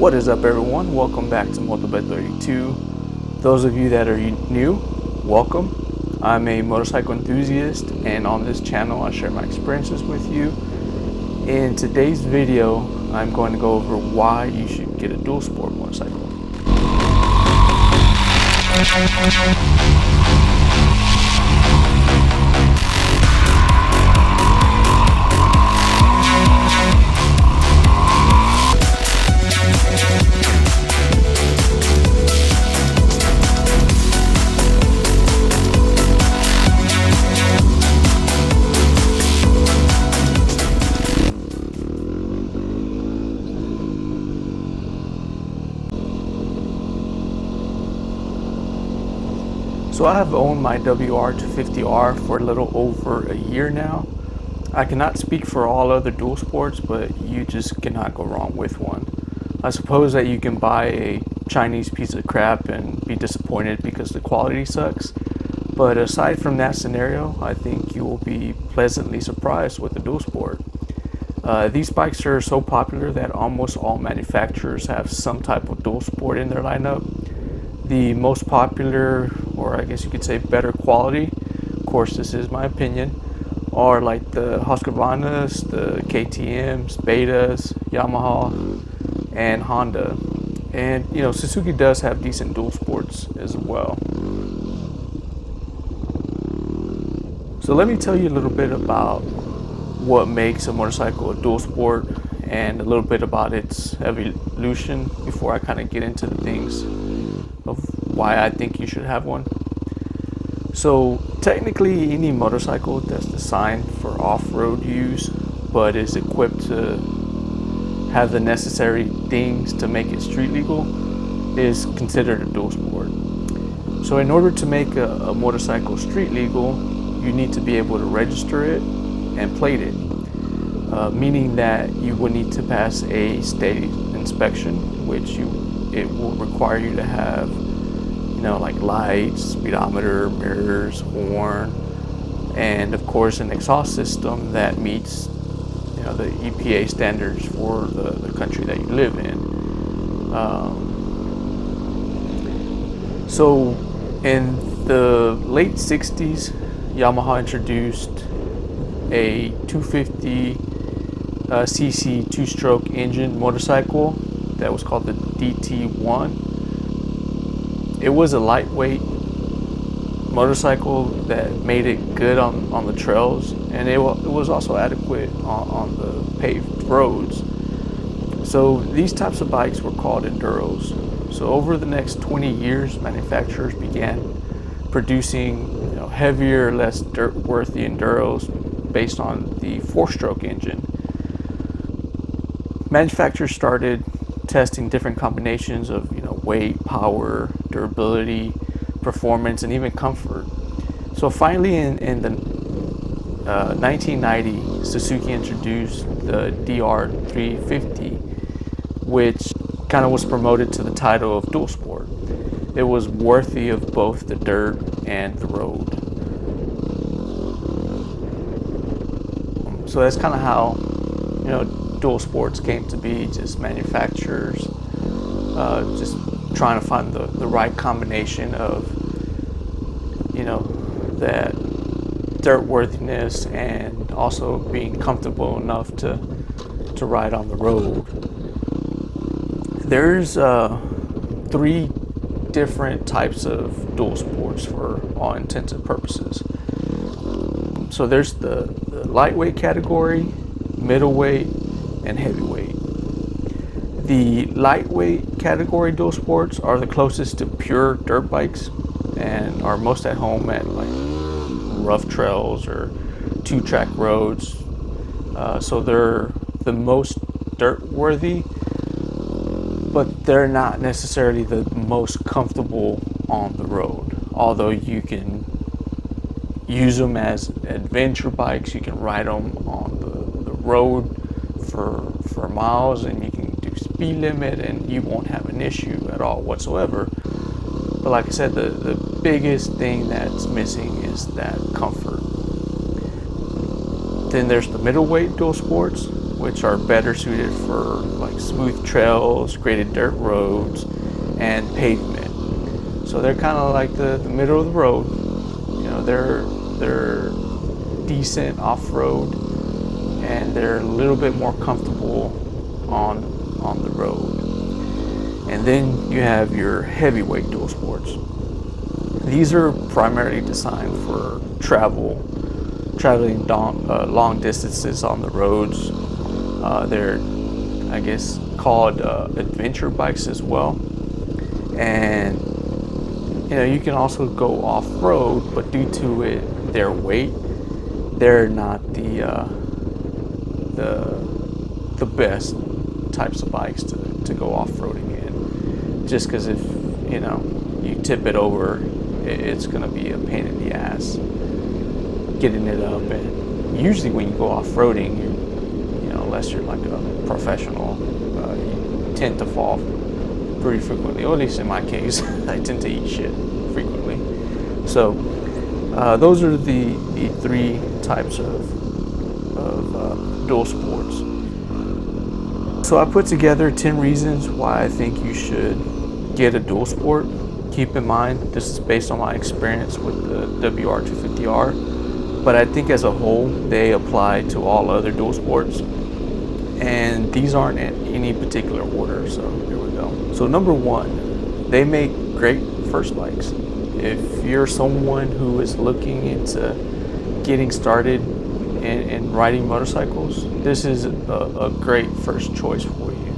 What is up, everyone? Welcome back to Multibet 32. Those of you that are new, welcome. I'm a motorcycle enthusiast, and on this channel I share my experiences with you. In today's video, I'm going to go over why you should get a dual sport motorcycle. So I have owned my WR250R for a little over a year now. I cannot speak for all other dual sports, but you just cannot go wrong with one. I suppose that you can buy a Chinese piece of crap and be disappointed because the quality sucks. But aside from that scenario, I think you will be pleasantly surprised with the dual sport. These bikes are so popular that almost all manufacturers have some type of dual sport in their lineup. The most popular, or I guess you could say better quality, of course this is my opinion, are like the Husqvarnas, the KTMs, Betas, Yamaha, and Honda. And you know, Suzuki does have decent dual sports as well. So let me tell you a little bit about what makes a motorcycle a dual sport and a little bit about its evolution before I kind of get into the things of why I think you should have one. So technically any motorcycle that's designed for off-road use but is equipped to have the necessary things to make it street legal is considered a dual sport. So in order to make a motorcycle street legal, you need to be able to register it and plate it, meaning that you will need to pass a state inspection, which it will require you to have, you know, like lights, speedometer, mirrors, horn, and of course an exhaust system that meets, you know, the EPA standards for the country that you live in. So in the late 60s, Yamaha introduced a 250 cc two-stroke engine motorcycle that was called the DT1. It was a lightweight motorcycle that made it good on the trails, and it was also adequate on the paved roads. So these types of bikes were called enduros. So over the next 20 years, manufacturers began producing, you know, heavier, less dirt-worthy enduros based on the four-stroke engine. Manufacturers started testing different combinations of, you know, weight, power, durability, performance, and even comfort. So finally in the 1990, Suzuki introduced the DR350, which kind of was promoted to the title of dual sport. It was worthy of both the dirt and the road. So that's kind of how, you know, dual sports came to be. Just manufacturers just trying to find the right combination of, you know, that dirt worthiness and also being comfortable enough to ride on the road. There's 3 different types of dual sports for all intents and purposes. So there's the lightweight category, middleweight, and heavyweight. The lightweight category dual sports are the closest to pure dirt bikes and are most at home at like rough trails or 2-track roads. So they're the most dirt worthy, but they're not necessarily the most comfortable on the road. Although you can use them as adventure bikes, you can ride them on the road for miles, and you can do speed limit and you won't have an issue at all whatsoever. But like I said, the biggest thing that's missing is that comfort. Then there's the middleweight dual sports, which are better suited for like smooth trails, graded dirt roads, and pavement. So they're kind of like the middle of the road. You know, they're decent off-road, and they're a little bit more comfortable on the road. And then you have your heavyweight dual sports. These are primarily designed for traveling long distances on the roads. They're, I guess, called adventure bikes as well. And you know, you can also go off-road, but due to their weight, they're not the best types of bikes to go off-roading in. Just because if you know you tip it over, it's going to be a pain in the ass getting it up. And usually when you go off-roading, you know, unless you're like a professional, you tend to fall pretty frequently, or at least in my case. I tend to eat shit frequently. So those are the three types of dual sports. So I put together 10 reasons why I think you should get a dual sport. Keep in mind, this is based on my experience with the WR250R, but I think as a whole, they apply to all other dual sports. And these aren't in any particular order, so here we go. So number one, they make great first bikes. If you're someone who is looking into getting started in riding motorcycles, this is a great first choice for you.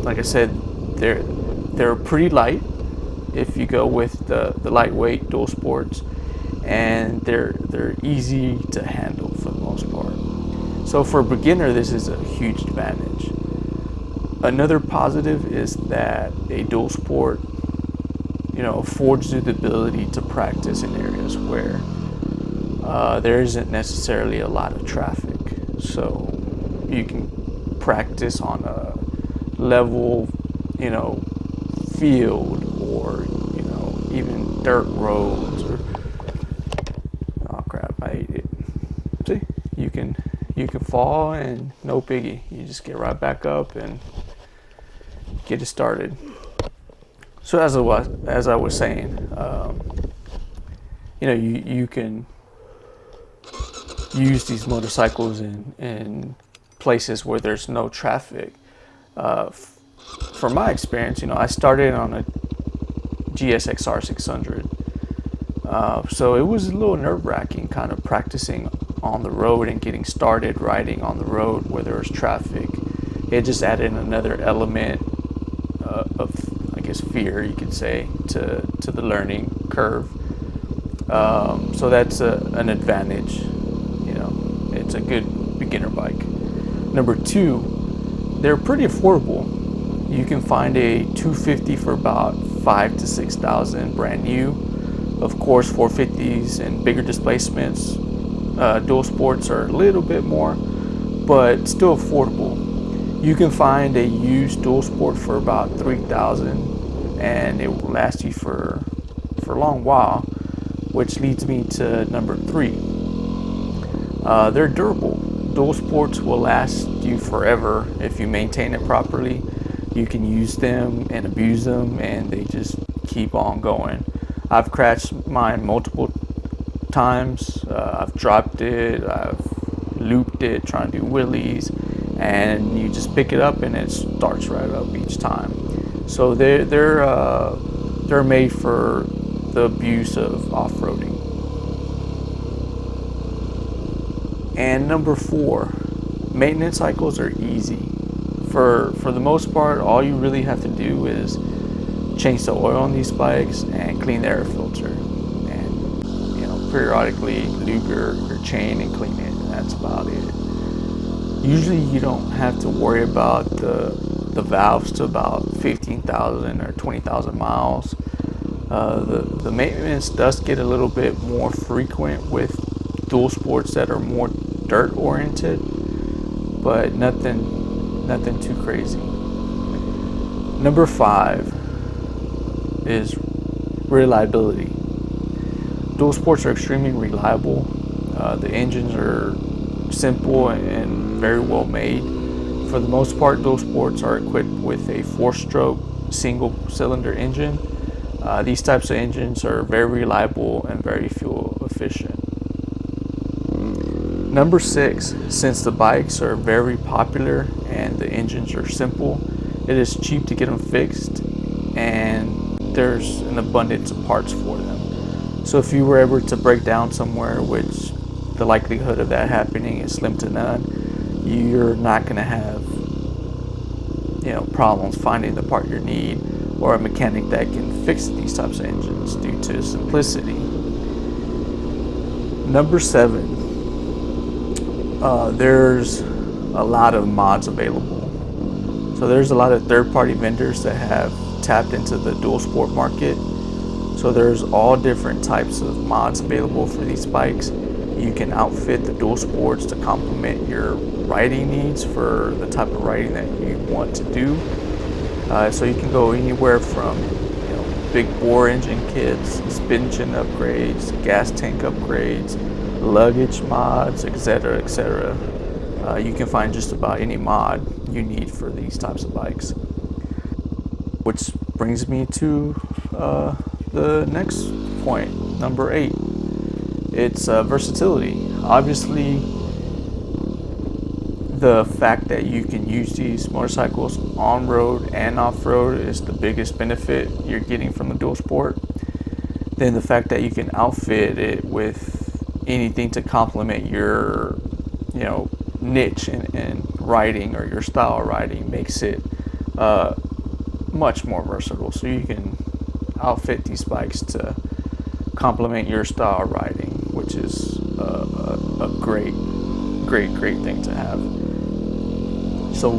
Like I said, they're pretty light if you go with the lightweight dual sports, and they're easy to handle for the most part. So for a beginner, this is a huge advantage. Another positive is that a dual sport, you know, affords you the ability to practice in areas where there isn't necessarily a lot of traffic. So you can practice on a level, you know, field, or you know, even dirt roads. Or oh crap, I ate it. See, you can fall and no biggie. You just get right back up and get it started. So as I was saying, you know, you can use these motorcycles in places where there's no traffic. From my experience, you know, I started on a GSXR 600. So it was a little nerve-wracking kind of practicing on the road and getting started riding on the road where there was traffic. It just added another element of, I guess, fear, you could say, to the learning curve. So that's an advantage. You know, it's a good beginner bike. Number two, they're pretty affordable. You can find a 250 for about 5,000 to 6,000 brand new. Of course, 450s and bigger displacements, dual sports are a little bit more, but still affordable. You can find a used dual sport for about 3,000, and it will last you for a long while, which leads me to number three. They're durable. Dual sports will last you forever if you maintain it properly. You can use them and abuse them, and they just keep on going. I've crashed mine multiple times. I've dropped it, I've looped it, trying to do wheelies, and you just pick it up and it starts right up each time. So they're made for the abuse of off-roading. And number four, maintenance cycles are easy. For the most part, all you really have to do is change the oil on these bikes and clean the air filter, and you know, periodically lube your chain and clean it, and that's about it. Usually you don't have to worry about the valves to about 15,000 or 20,000 miles. The maintenance does get a little bit more frequent with dual sports that are more dirt oriented, but nothing too crazy. Number five is reliability. Dual sports are extremely reliable. The engines are simple and very well made. For the most part, dual sports are equipped with a 4-stroke single-cylinder engine. These types of engines are very reliable and very fuel efficient. Number 6, since the bikes are very popular and the engines are simple, it is cheap to get them fixed, and there's an abundance of parts for them. So if you were ever to break down somewhere, which the likelihood of that happening is slim to none, you're not going to have problems finding the part you need, or a mechanic that can fix these types of engines due to simplicity. Number 7, there's a lot of mods available. So there's a lot of third-party vendors that have tapped into the dual sport market. So there's all different types of mods available for these bikes. You can outfit the dual sports to complement your riding needs for the type of riding that you want to do. So you can go anywhere from big bore engine kits, suspension upgrades, gas tank upgrades, luggage mods, etc., etc. You can find just about any mod you need for these types of bikes. Which brings me to the next point, number 8. It's versatility. Obviously, the fact that you can use these motorcycles on-road and off-road is the biggest benefit you're getting from a dual sport. Then the fact that you can outfit it with anything to complement your niche in riding or your style of riding makes it much more versatile. So you can outfit these bikes to complement your style of riding, which is a great thing to have. So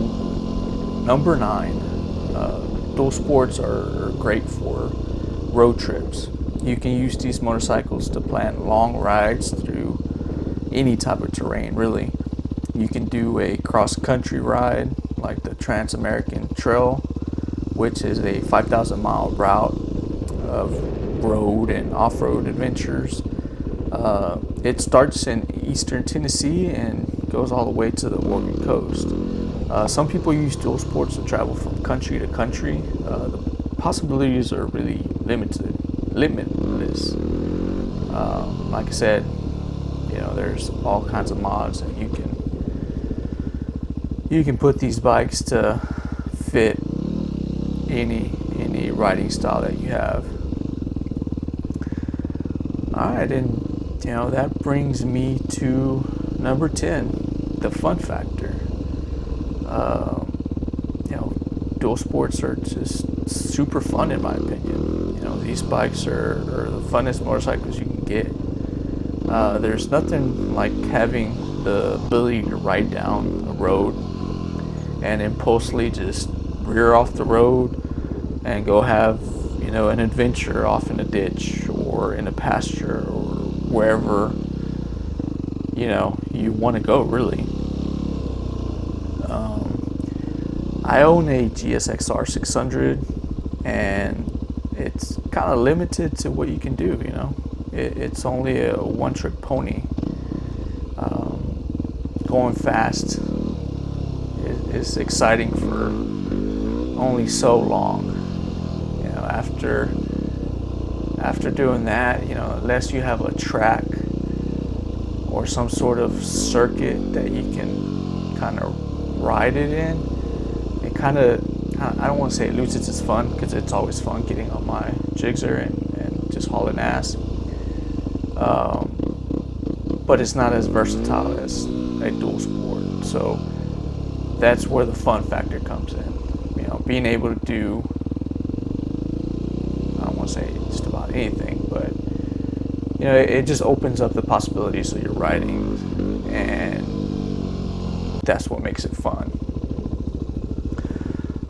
number 9, dual sports are great for road trips. You can use these motorcycles to plan long rides through any type of terrain, really. You can do a cross-country ride like the Trans-American Trail, which is a 5,000-mile route of road and off-road adventures. It starts in eastern Tennessee and goes all the way to the Oregon coast. Some people use dual sports to travel from country to country. The possibilities are really limitless. Like I said, there's all kinds of mods that you can put these bikes to fit any riding style that you have. Alright, and that brings me to number 10, the fun factor. Dual sports are just super fun in my opinion. These bikes are the funnest motorcycles you can get. There's nothing like having the ability to ride down a road and impulsively just rear off the road and go have an adventure off in a ditch or in a pasture or wherever you want to go, really. I own a GSXR 600 and it's kind of limited to what you can do. It's only a one-trick pony. Going fast is exciting for only so long. After doing that, unless you have a track or some sort of circuit that you can kind of ride it in, it kind of, I don't want to say it loses its fun, because it's always fun getting on my Gixxer and just hauling ass. But it's not as versatile as a dual sport. So that's where the fun factor comes in. Being able to do, I don't want to say just about anything, but it just opens up the possibilities of your riding, and that's what makes it fun.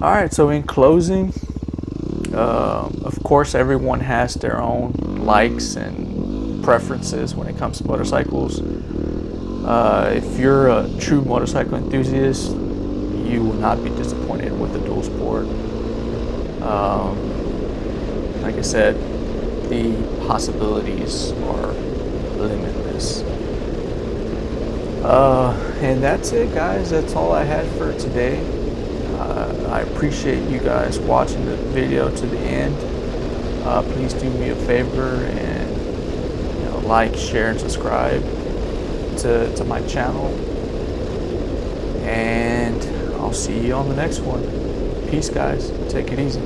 Alright, so in closing, of course everyone has their own likes and preferences when it comes to motorcycles. If you're a true motorcycle enthusiast, you will not be disappointed with the dual sport. Like I said, the possibilities are limitless. And that's it, guys. That's all I had for today. I appreciate you guys watching the video to the end. Please do me a favor and like, share, and subscribe to my channel. And I'll see you on the next one. Peace, guys. Take it easy.